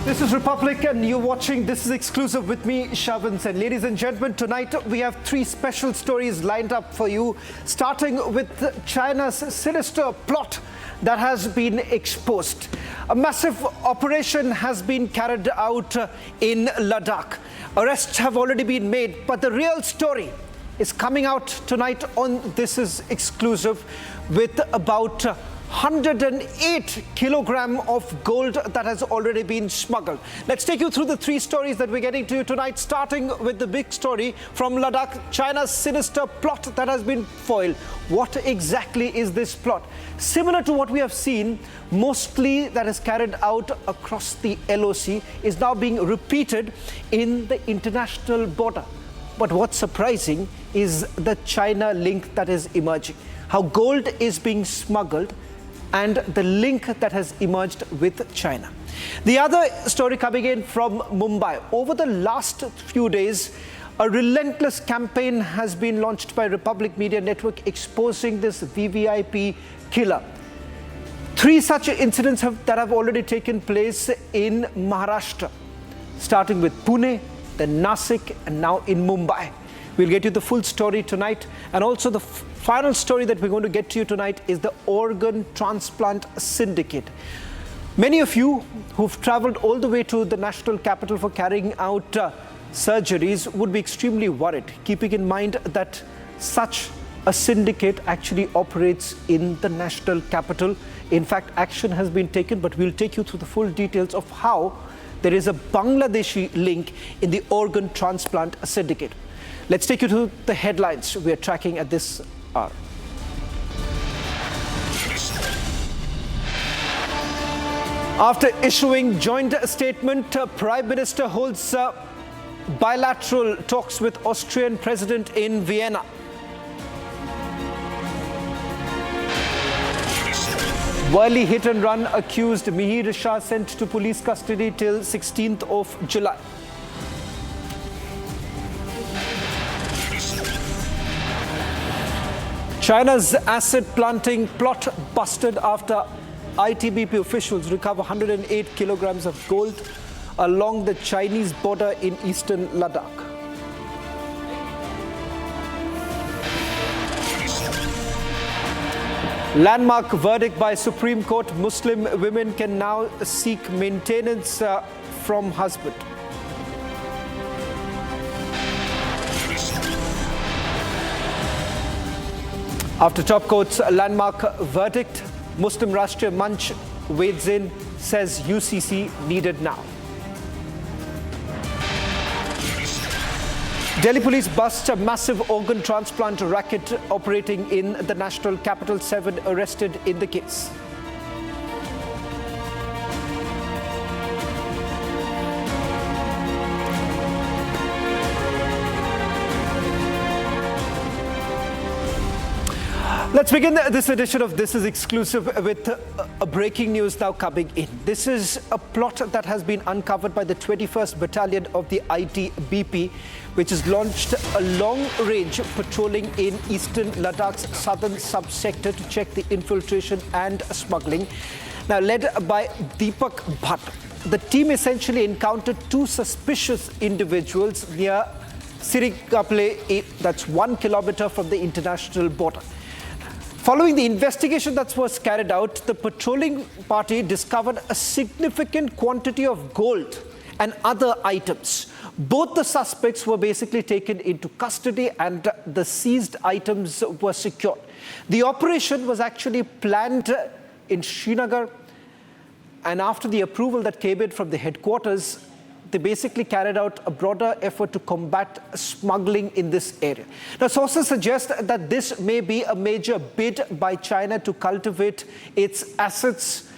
This is Republic and you're watching This is Exclusive with me, Shavins. And ladies and gentlemen, tonight we have three special stories lined up for you, starting with China's sinister plot that has been exposed. A massive operation has been carried out in Ladakh. Arrests have already been made, but the real story is coming out tonight on This is Exclusive with about 108 kilogram of gold that has already been smuggled. Let's take you through the three stories that we're getting to you tonight, starting with the big story from Ladakh, China's sinister plot that has been foiled. What exactly is this plot? Similar to what we have seen, mostly that is carried out across the LOC, is now being repeated in the international border. But what's surprising is the China link that is emerging. How gold is being smuggled and the link that has emerged with China. The other story coming in from Mumbai. Over the last few days, a relentless campaign has been launched by Republic Media Network exposing this VVIP killer. Three such incidents that have already taken place in Maharashtra, starting with Pune, then Nasik, and now in Mumbai. We'll get you the full story tonight. And also the final story that we're going to get to you tonight is the organ transplant syndicate. Many of you who've traveled all the way to the national capital for carrying out surgeries would be extremely worried, keeping in mind that such a syndicate actually operates in the national capital. In fact, action has been taken, but we'll take you through the full details of how there is a Bangladeshi link in the organ transplant syndicate. Let's take you to the headlines we are tracking at this hour. After issuing joint statement, Prime Minister holds bilateral talks with Austrian President in Vienna. Worli hit and run accused Mihir Shah sent to police custody till 16th of July. China's acid planting plot busted after ITBP officials recover 108 kilograms of gold along the Chinese border in eastern Ladakh. Landmark verdict by Supreme Court: Muslim women can now seek maintenance from husband. After top court's landmark verdict, Muslim Rashtriya Manch wades in, says UCC needed now. Delhi police bust a massive organ transplant racket operating in the national capital. 7 arrested in the case. Let's begin this edition of This is Exclusive with a breaking news now coming in. This is a plot that has been uncovered by the 21st Battalion of the ITBP, which has launched a long-range patrolling in eastern Ladakh's southern subsector to check the infiltration and smuggling. Now, led by Deepak Bhatt, the team essentially encountered two suspicious individuals near Sirikaple, that's 1 kilometer from the international border. Following the investigation that was carried out, the patrolling party discovered a significant quantity of gold and other items. Both the suspects were basically taken into custody and the seized items were secured. The operation was actually planned in Srinagar, and after the approval that came in from the headquarters, they basically carried out a broader effort to combat smuggling in this area. Now, sources suggest that this may be a major bid by China to cultivate its assets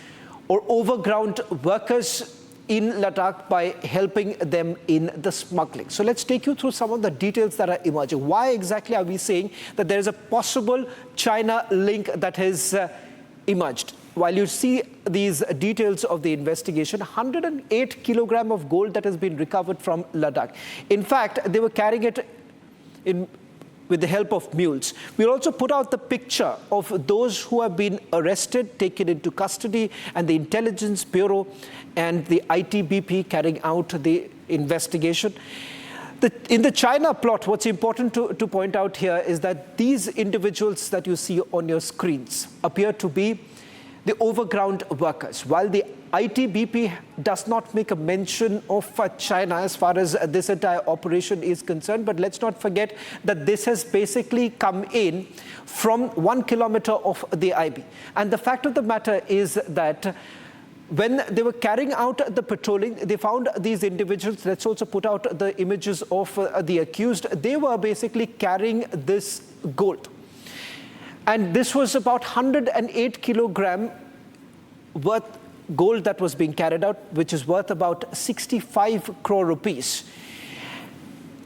or overground workers in Ladakh by helping them in the smuggling. So let's take you through some of the details that are emerging. Why exactly are we saying that there is a possible China link that has emerged? While you see these details of the investigation, 108 kilogram of gold that has been recovered from Ladakh. In fact, they were carrying it in with the help of mules. We'll also put out the picture of those who have been arrested, taken into custody, and the Intelligence Bureau and the ITBP carrying out the investigation. In the China plot, what's important to point out here is that these individuals that you see on your screens appear to be the overground workers. While the ITBP does not make a mention of China as far as this entire operation is concerned, but let's not forget that this has basically come in from 1 kilometer of the IB. And the fact of the matter is that when they were carrying out the patrolling, they found these individuals. Let's also put out the images of the accused. They were basically carrying this gold. And this was about 108 kilogram worth gold that was being carried out, which is worth about 65 crore rupees.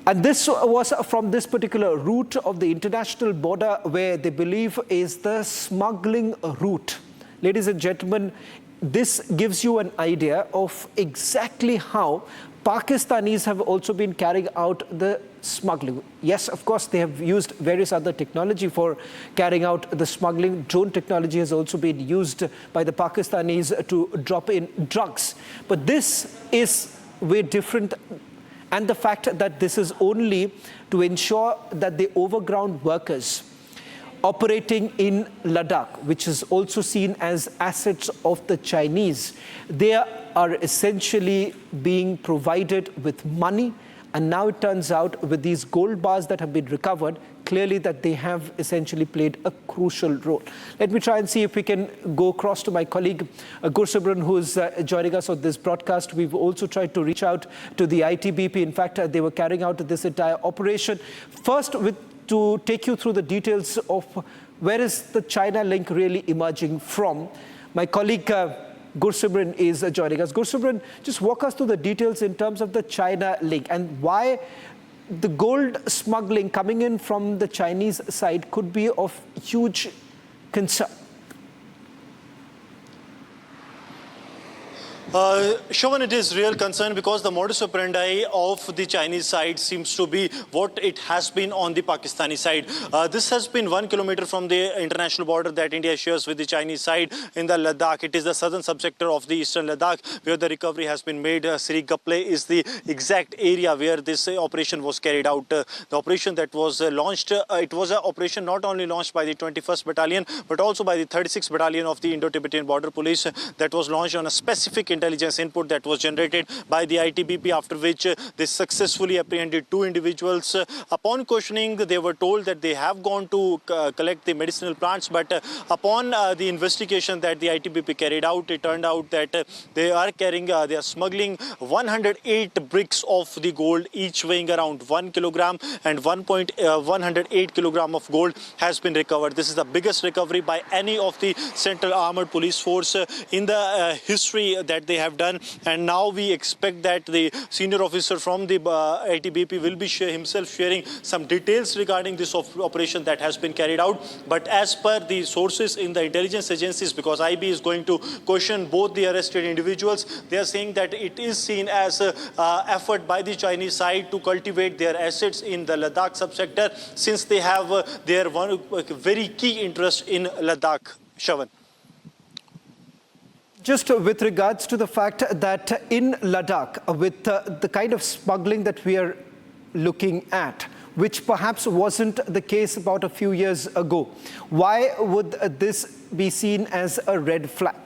And this was from this particular route of the international border where they believe is the smuggling route. Ladies and gentlemen, this gives you an idea of exactly how Pakistanis have also been carrying out the smuggling. Yes, of course, they have used various other technology for carrying out the smuggling. Drone technology has also been used by the Pakistanis to drop in drugs. But this is way different. And the fact that this is only to ensure that the overground workers operating in Ladakh, which is also seen as assets of the Chinese, they are essentially being provided with money. And now it turns out with these gold bars that have been recovered, clearly that they have essentially played a crucial role. Let me try and see if we can go across to my colleague Gursimran, who is joining us on this broadcast. We've also tried to reach out to the ITBP. In fact, they were carrying out this entire operation. First, to take you through the details of where is the China link really emerging from, my colleague Gursimran is joining us. Gursimran, just walk us through the details in terms of the China link and why the gold smuggling coming in from the Chinese side could be of huge concern. Shravan, it is real concern because the modus operandi of the Chinese side seems to be what it has been on the Pakistani side. This has been 1 kilometer from the international border that India shares with the Chinese side in the Ladakh. It is the southern subsector of the eastern Ladakh where the recovery has been made. Sri Gaple is the exact area where this operation was carried out. The operation that was launched, it was an operation not only launched by the 21st Battalion but also by the 36th Battalion of the Indo-Tibetan Border Police that was launched on a specific intelligence input that was generated by the ITBP, after which they successfully apprehended 2 individuals. Upon questioning, they were told that they have gone to collect the medicinal plants, but upon the investigation that the ITBP carried out, it turned out that they are smuggling 108 bricks of the gold, each weighing around 1 kilogram, and 108 kilogram of gold has been recovered. This is the biggest recovery by any of the Central Armored Police Force in the history that they have done. And now we expect that the senior officer from the ITBP will be himself sharing some details regarding this operation that has been carried out. But as per the sources in the intelligence agencies, because IB is going to question both the arrested individuals, they are saying that it is seen as an effort by the Chinese side to cultivate their assets in the Ladakh subsector, since they have their very key interest in Ladakh. Shravan. Just with regards to the fact that in Ladakh, with the kind of smuggling that we are looking at, which perhaps wasn't the case about a few years ago, why would this be seen as a red flag?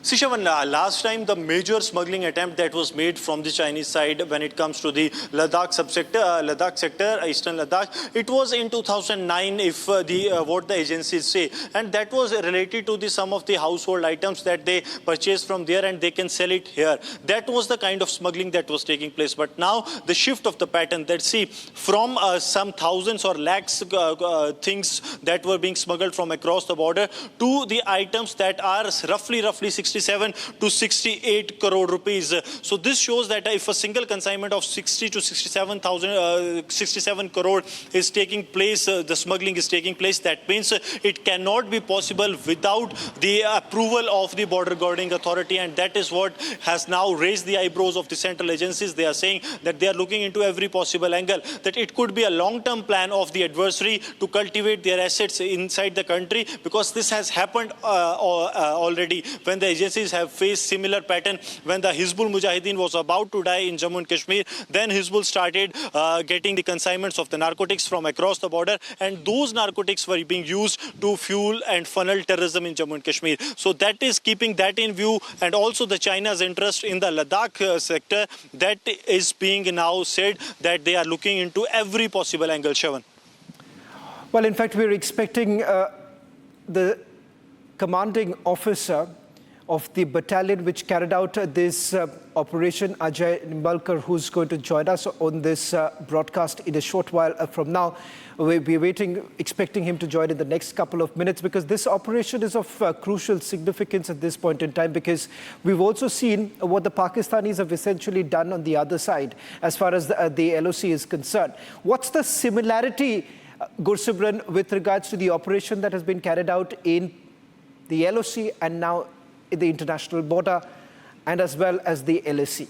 Shravan, last time the major smuggling attempt that was made from the Chinese side when it comes to the Ladakh sector, Eastern Ladakh, it was in 2009, if what the agencies say, and that was related to some of the household items that they purchased from there and they can sell it here. That was the kind of smuggling that was taking place. But now the shift of the pattern, that see, from some thousands or lakhs things that were being smuggled from across the border to the items that are roughly 60 67 to 68 crore rupees. So this shows that if a single consignment of 60 to 67 crore is taking place, the smuggling is taking place, that means it cannot be possible without the approval of the border guarding authority, and that is what has now raised the eyebrows of the central agencies. They are saying that they are looking into every possible angle, that it could be a long-term plan of the adversary to cultivate their assets inside the country, because this has happened already when the agencies have faced similar pattern. When the Hizbul Mujahideen was about to die in Jammu and Kashmir, then Hizbul started getting the consignments of the narcotics from across the border, and those narcotics were being used to fuel and funnel terrorism in Jammu and Kashmir. So that is keeping that in view, and also the China's interest in the Ladakh sector, that is being now said that they are looking into every possible angle, Shavan. Well, in fact, we're expecting the commanding officer of the battalion which carried out this operation, Ajay Nimbalkar, who's going to join us on this broadcast in a short while from now. We're expecting him to join in the next couple of minutes, because this operation is of crucial significance at this point in time, because we've also seen what the Pakistanis have essentially done on the other side as far as the LOC is concerned. What's the similarity, Gursimran, with regards to the operation that has been carried out in the LOC and now in the international border, and as well as the LAC?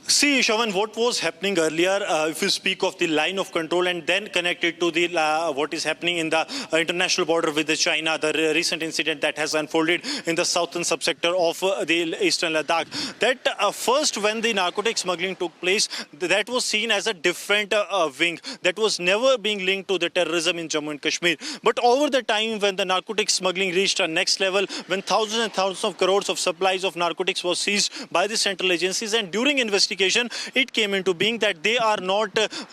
See, Shavan, what was happening earlier, if you speak of the line of control and then connect it to the what is happening in the international border with China, the recent incident that has unfolded in the southern subsector of the eastern Ladakh, that first when the narcotic smuggling took place, that was seen as a different wing that was never being linked to the terrorism in Jammu and Kashmir. But over the time when the narcotic smuggling reached a next level, when thousands and thousands of crores of supplies of narcotics was seized by the central agencies, and during investigation, it came into being that they are not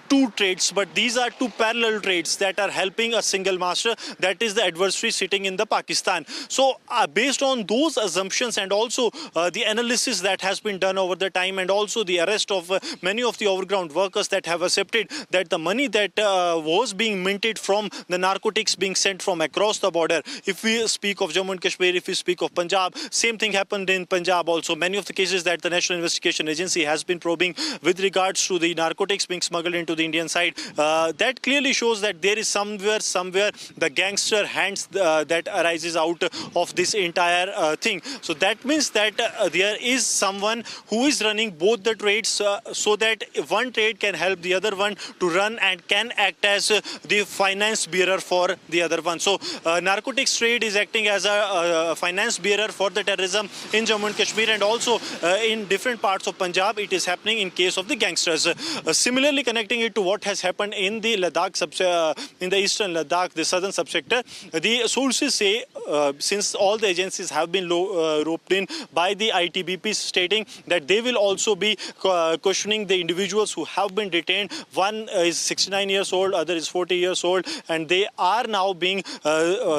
two trades, but these are two parallel trades that are helping a single master, that is the adversary sitting in the Pakistan. So based on those assumptions, and also the analysis that has been done over the time, and also the arrest of many of the overground workers that have accepted that the money that was being minted from the narcotics being sent from across the border, if we speak of Jammu and Kashmir, if we speak of Punjab, same thing happened in Punjab also. Many of the cases that the National Investigation Agency has been probing with regards to the narcotics being smuggled into the Indian side, that clearly shows that there is somewhere the gangster hands that arises out of this entire thing. So that means that there is someone who is running both the trades, so that one trade can help the other one to run and can act as the finance bearer for the other one. So narcotics trade is acting as a finance bearer for the terrorism in Jammu and Kashmir, and also in different parts of Punjab it is happening in case of the gangsters. Similarly, connecting it to what has happened in the Ladakh, in the eastern Ladakh, the southern subsector, the sources say, since all the agencies have been roped in by the ITBP, stating that they will also be questioning the individuals who have been detained. One is 69 years old, other is 40 years old, and they are now being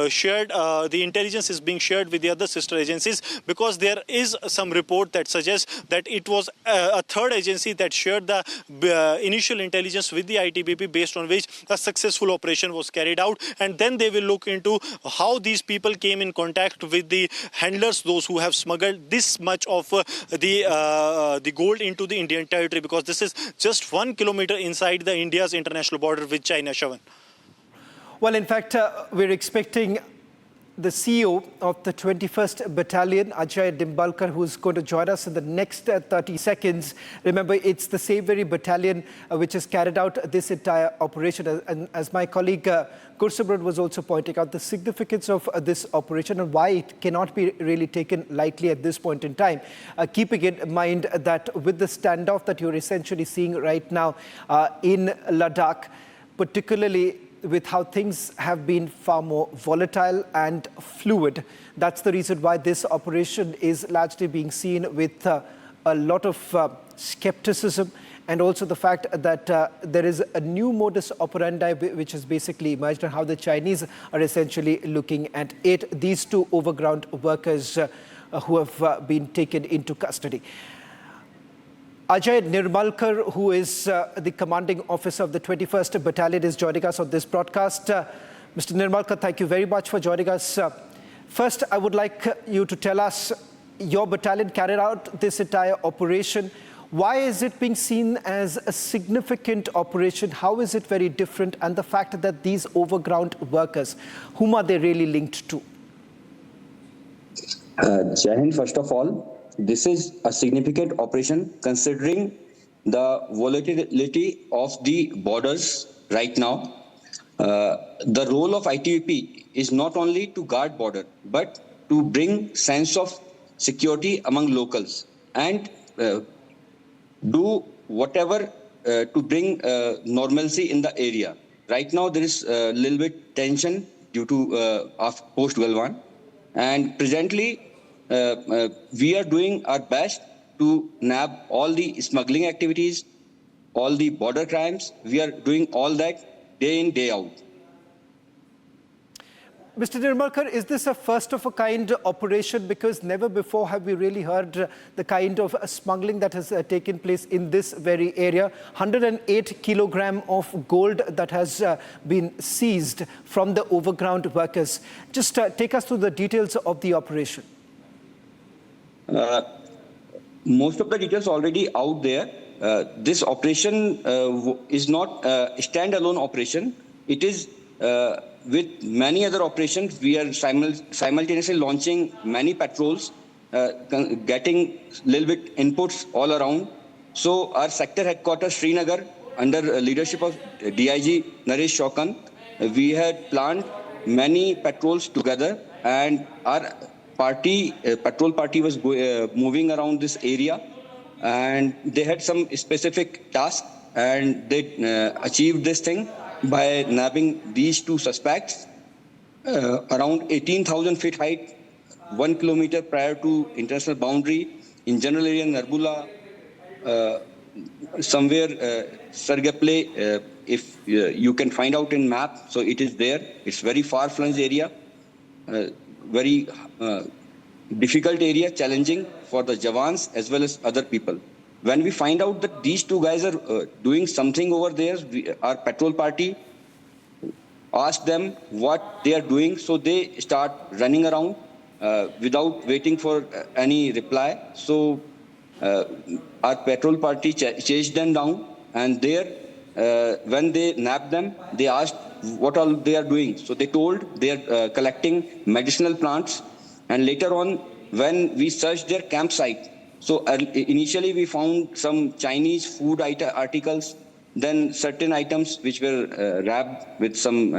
shared, the intelligence is being shared with the other sister agencies, because there is some report that suggests that it was a third agency that shared the initial intelligence with the ITBP, based on which a successful operation was carried out, and then they will look into how these people came in contact with the handlers, those who have smuggled this much of the gold into the Indian territory, because this is just 1 kilometer inside the India's international border with China, Shavan. Well, in fact, we're expecting the CEO of the 21st Battalion, Ajay Nimbalkar, who's going to join us in the next 30 seconds. Remember, it's the same very battalion which has carried out this entire operation. And as my colleague Gursimran was also pointing out, the significance of this operation and why it cannot be really taken lightly at this point in time, keeping in mind that with the standoff that you're essentially seeing right now in Ladakh, particularly with how things have been far more volatile and fluid. That's the reason why this operation is largely being seen with a lot of skepticism, and also the fact that there is a new modus operandi which has basically emerged on how the Chinese are essentially looking at it. These two overground workers who have been taken into custody. Ajay Nimbalkar, who is the commanding officer of the 21st Battalion, is joining us on this broadcast. Mr. Nimbalkar, thank you very much for joining us First, I would like you to tell us, your battalion carried out this entire operation. Why is it being seen as a significant operation? How is it very different? And the fact that these overground workers, whom are they really linked to? Jai Hind, first of all, this is a significant operation considering the volatility of the borders right now. The role of ITBP is not only to guard border, but to bring sense of security among locals and do whatever to bring normalcy in the area. Right now, there is a little bit tension due to post Galwan, and presently we are doing our best to nab all the smuggling activities, all the border crimes. We are doing all that day in, day out. Mr. Nirmalkar, is this a first of a kind operation? Because never before have we really heard the kind of smuggling that has taken place in this very area. 108 kilogram of gold that has been seized from the overground workers. Just take us through the details of the operation. Most of the details already out there. This operation is not a standalone operation. It is with many other operations. We are simultaneously launching many patrols, getting little bit inputs all around. So our sector headquarters, Srinagar, under leadership of DIG Naresh Shaukan, we had planned many patrols together, and our patrol party was moving around this area, and they had some specific tasks, and they achieved this thing by nabbing these two suspects around 18,000 feet height, 1 kilometer prior to international boundary, in general area Narbula, somewhere Sargaple, if you can find out in map, so it is there. It's very far-flung area, very difficult area, challenging for the Jawans as well as other people. When we find out that these two guys are doing something over there, our patrol party asked them what they are doing. So they start running around without waiting for any reply. So our patrol party chased them down, and there, when they nabbed them, they asked what all they are doing. So they told they are collecting medicinal plants. And later on, when we searched their campsite, so initially we found some Chinese food articles, then certain items which were wrapped with some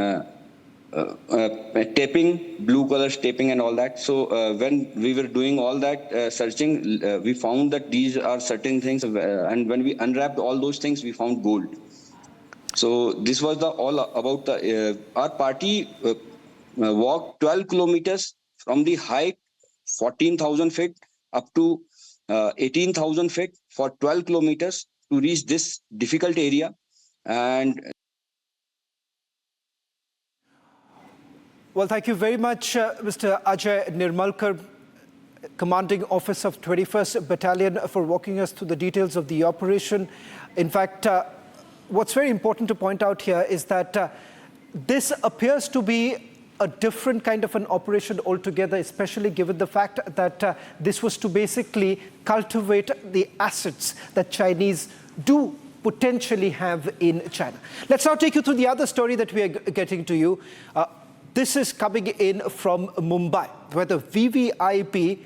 taping, blue color taping and all that. So when we were doing all that searching, we found that these are certain things, and when we unwrapped all those things, we found gold. So this was all about the our party walked 12 kilometers from the height 14,000 feet up to 18,000 feet for 12 kilometers to reach this difficult area. And well, thank you very much, Mr. Ajay Nirmalkar, Commanding Officer of 21st Battalion, for walking us through the details of the operation. In fact, what's very important to point out here is that this appears to be a different kind of an operation altogether, especially given the fact that this was to basically cultivate the assets that Chinese do potentially have in China. Let's now take you through the other story that we are getting to you. This is coming in from Mumbai, where the VVIP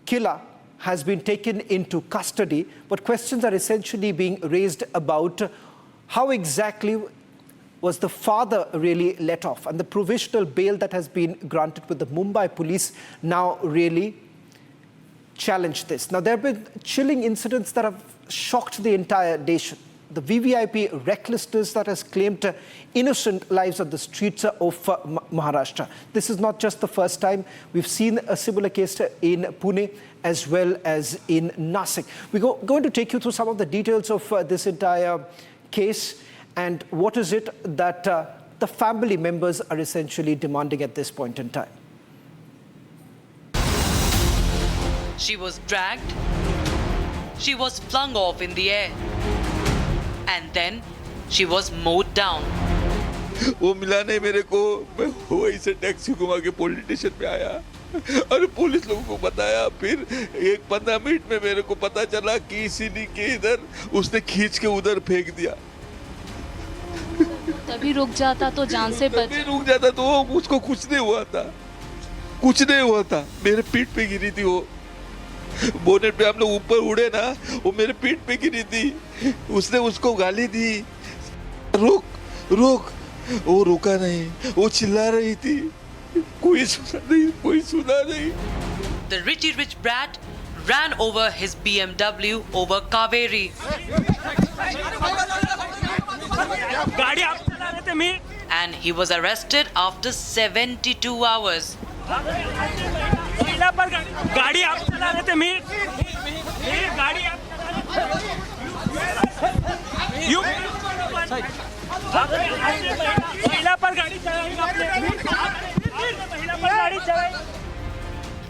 killer has been taken into custody, but questions are essentially being raised about how exactly was the father really let off, and the provisional bail that has been granted with the Mumbai police now really challenged this. Now, there have been chilling incidents that have shocked the entire nation. The VVIP recklessness that has claimed innocent lives on the streets of Maharashtra. This is not just the first time. We've seen a similar case in Pune as well as in Nasik. We're going to take you through some of the details of this entire case and what is it that the family members are essentially demanding at this point in time. She was dragged, she was flung off in the air, and then she was mowed down. वो मिला नहीं मेरे को। मैं वहीं से taxi घुमा के पुलिस स्टेशन पे आया और पुलिस लोगों को बताया। फिर 15 मिनट में मेरे को पता चला कि सीढ़ी के इधर उसने खींच के उधर फेंक दिया। तभी रुक जाता तो जान से बच। तभी रुक जाता तो उसको कुछ नहीं हुआ था, कुछ नहीं हुआ था। मेरे पीठ पे गिरी थी वो। बोनेट पे हम लोग ऊपर उड़े ना, वो मेरे पीठ पे गिरी थी। उसने उसको गाली दी, रुक रुक। वो रुका नहीं, वो चिल्ला रही थी। कोई सुना नहीं, कोई सुना नहीं। The rich brat ran over his BMW over Kaveri. And he was arrested after 72 hours.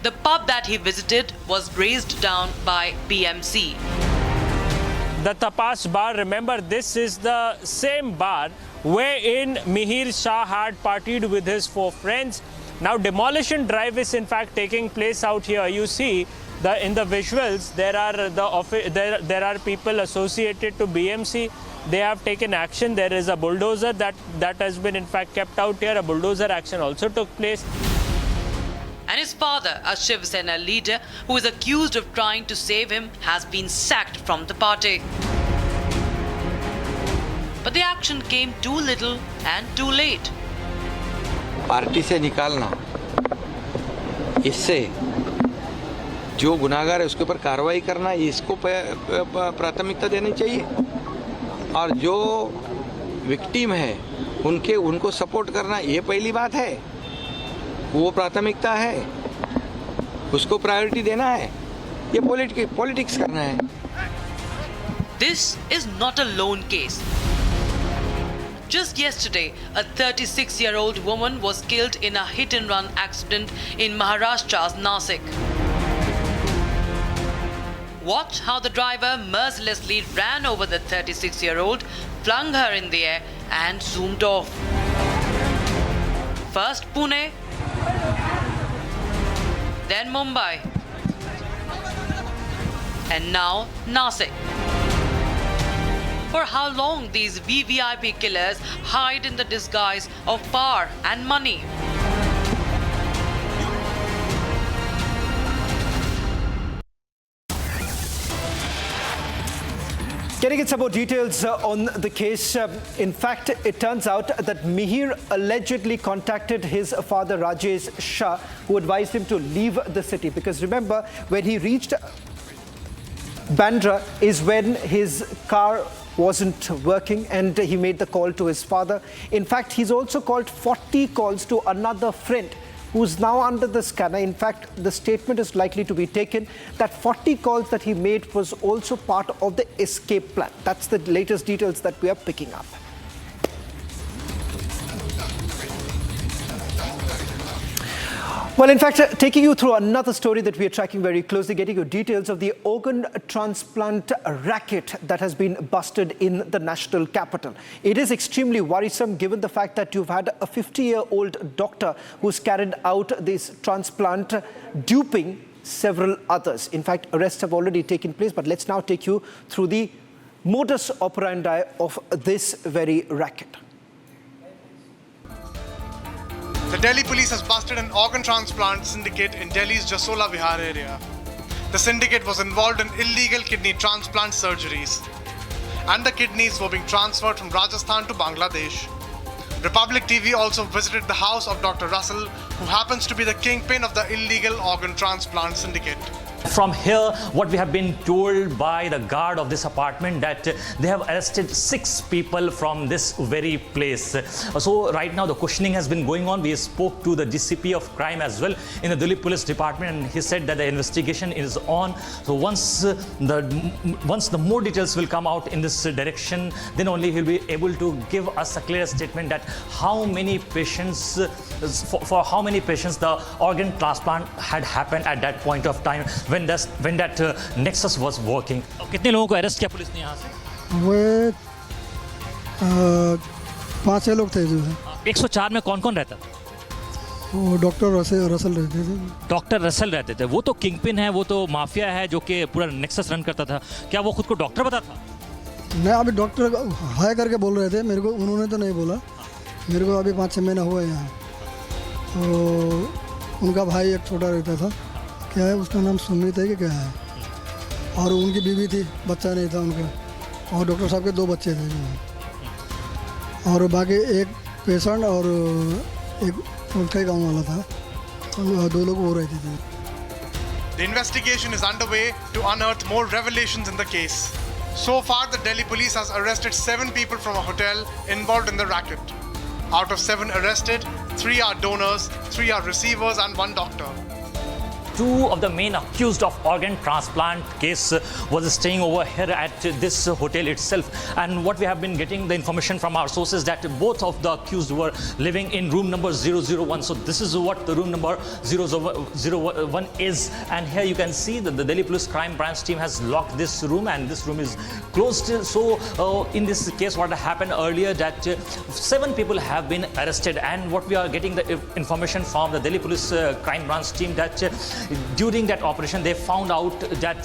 The pub that he visited was razed down by BMC. The Tapas bar, remember, this is the same bar wherein Mihir Shah had partied with his 4 friends. Now demolition drive is in fact taking place out here. You see in the visuals there are people associated to BMC. They have taken action. There is a bulldozer that has been in fact kept out here. A bulldozer action also took place. And his father, a Shiv Sena leader who is accused of trying to save him, has been sacked from the party. But the action came too little and too late. Party से निकालना, इससे जो गुनाहगार है उसके ऊपर कार्रवाई करना, इसको प्राथमिकता देनी चाहिए। और जो विक्टिम है उनको सपोर्ट करना, ये पहली बात है, वो प्राथमिकता है, उसको प्रायोरिटी देना है। ये पॉलिटिक्स करना है। This is not a lone case. Just yesterday, a 36-year-old woman was killed in a hit-and-run accident in Maharashtra's Nasik. Watch how the driver mercilessly ran over the 36-year-old, flung her in the air and zoomed off. First Pune, then Mumbai, and now Nasik. For how long these VVIP killers hide in the disguise of power and money? Getting some more details on the case. In fact, it turns out that Mihir allegedly contacted his father Rajesh Shah, who advised him to leave the city. Because remember, when he reached Bandra is when his car wasn't working and he made the call to his father. In fact, he's also called 40 calls to another friend who's now under the scanner. In fact, the statement is likely to be taken that 40 calls that he made was also part of the escape plan. That's the latest details that we are picking up. Well, in fact, taking you through another story that we are tracking very closely, getting you details of the organ transplant racket that has been busted in the national capital. It is extremely worrisome given the fact that you've had a 50-year-old doctor who's carried out this transplant, duping several others. In fact, arrests have already taken place, but let's now take you through the modus operandi of this very racket. The Delhi police has busted an organ transplant syndicate in Delhi's Jasola Vihar area. The syndicate was involved in illegal kidney transplant surgeries, and the kidneys were being transferred from Rajasthan to Bangladesh. Republic TV also visited the house of Dr. Russell, who happens to be the kingpin of the illegal organ transplant syndicate. From here, what we have been told by the guard of this apartment that they have arrested 6 people from this very place. So right now the questioning has been going on. We spoke to the DCP of crime as well in the Delhi Police Department, and he said that the investigation is on. So once the more details will come out in this direction, then only he'll be able to give us a clear statement that how many patients, for how many patients the organ transplant had happened at that point of time when that nexus was working. कितने लोगों को arrest किया police ने यहाँ से? वे 5-6 लोग थे जो है। 104 में कौन कौन रहता था? वो डॉक्टर रसल रहते थे। डॉक्टर रसल रहते थे। वो तो किंगपिन है, वो तो माफिया है जो कि पूरा नेक्सस रन करता था। क्या वो खुद को डॉक्टर बताता था? नहीं, अभी डॉक्टर हाई करके बोल रहे थे मेरे को, उन्होंने तो नहीं बोला मेरे को। अभी 5-6 महीना हुआ है यहाँ। तो उनका भाई एक छोटा रहता था, क्या है उसका नाम सुमित है कि क्या है, और उनकी बीवी थी, बच्चा नहीं था उनका, और डॉक्टर साहब के 2 बच्चे थे जो, और बाकी एक पेशेंट और एक उनका गाँव वाला था, तो 2 लोग वो रहते थे। The investigation is underway to unearth more revelations in the case. So far, the Delhi police has arrested 7 people from a hotel involved in the racket. Out of 7 arrested, 3 are donors, 3 are receivers, and 1 doctor. 2 of the main accused of organ transplant case was staying over here at this hotel itself, and what we have been getting the information from our sources that both of the accused were living in room number 001. So this is what the room number 001 is, and here you can see that the Delhi Police Crime Branch team has locked this room, and this room is closed. So in this case, what happened earlier that 7 people have been arrested, and what we are getting the information from the Delhi Police Crime Branch team that during that operation they found out that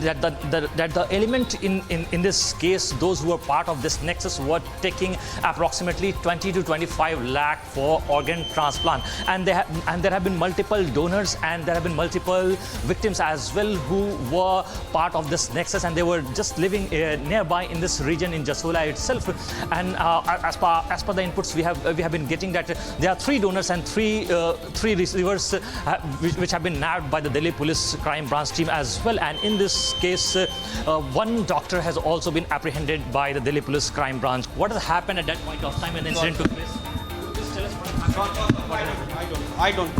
that the element in this case, those who were part of this nexus were taking approximately 20 to 25 lakh for organ transplant, and there have been multiple donors and there have been multiple victims as well who were part of this nexus, and they were just living nearby in this region in Jasola itself. And as per the inputs we have been getting that there are 3 donors and 3 receivers which have been nabbed by the Delhi Police Crime Branch team as well. And in this case, 1 doctor has also been apprehended by the Delhi Police Crime Branch. What has happened at that point of time when the incident took place? I don't.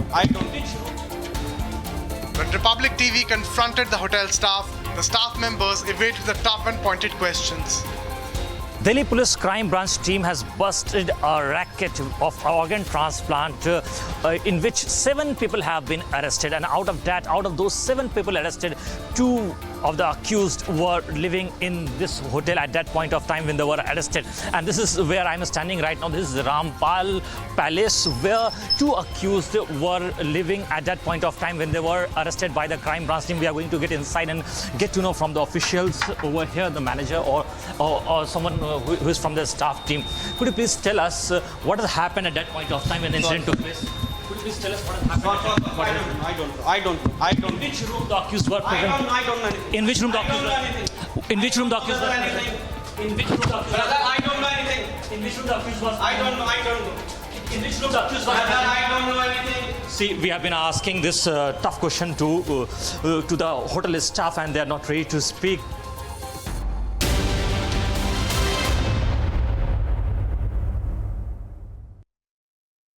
When Republic TV confronted the hotel staff, the staff members evaded the tough and pointed questions. Delhi Police Crime Branch team has busted a racket of organ transplant in which 7 people have been arrested, and out of those 7 people arrested, 2 of the accused were living in this hotel at that point of time when they were arrested. And this is where I'm standing right now. This is Rampal Palace, where 2 accused were living at that point of time when they were arrested by the crime branch team. We are going to get inside and get to know from the officials over here, the manager or someone who is from the staff team. Could you please tell us what has happened at that point of time when the incident took place? Could you please tell us what has happened? I don't. In which room the accused were present? I don't know anything. In which room the accused were? In which room the accused were? In which room the accused were? Brother, I don't know anything. In which room the accused was? I don't know. In which room the accused was? Brother, I don't know anything. See, we have been asking this tough question to the hotel staff, and they are not ready to speak.